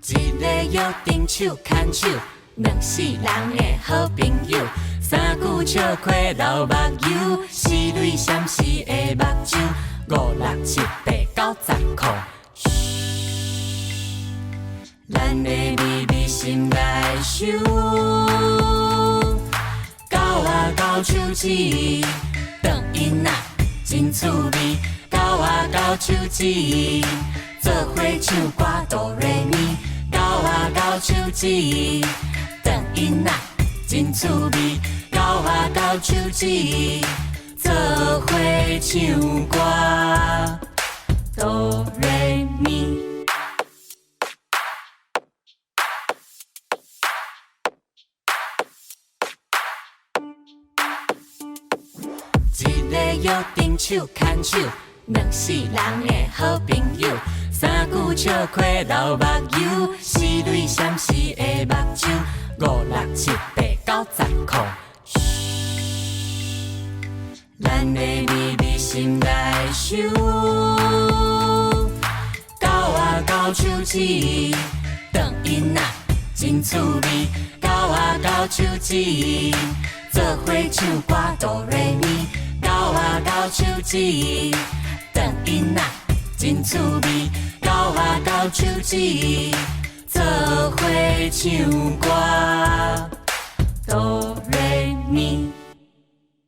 一个约定手牵手，两世人的好朋友。三句笑开流目油，四蕊闪烁的目睭。五六七八九十箍，咱的秘密心内想。狗仔狗手指，长囡仔真趣味。狗仔狗手指，做伙唱歌哆来咪。狗仔狗手指，长囡仔真趣味。狗仔狗手指，做伙唱歌哆来咪。一个约定手牵手，两世人的好朋友。三句笑开流目油，四蕊闪烁的目睭。五六七八九十箍，咱的秘密心内想。狗仔狗手指，长囡仔真趣味。狗仔狗手指，做伙唱歌哆来咪。狗仔狗手指，长囡仔真趣味。狗仔狗手指，做伙唱歌。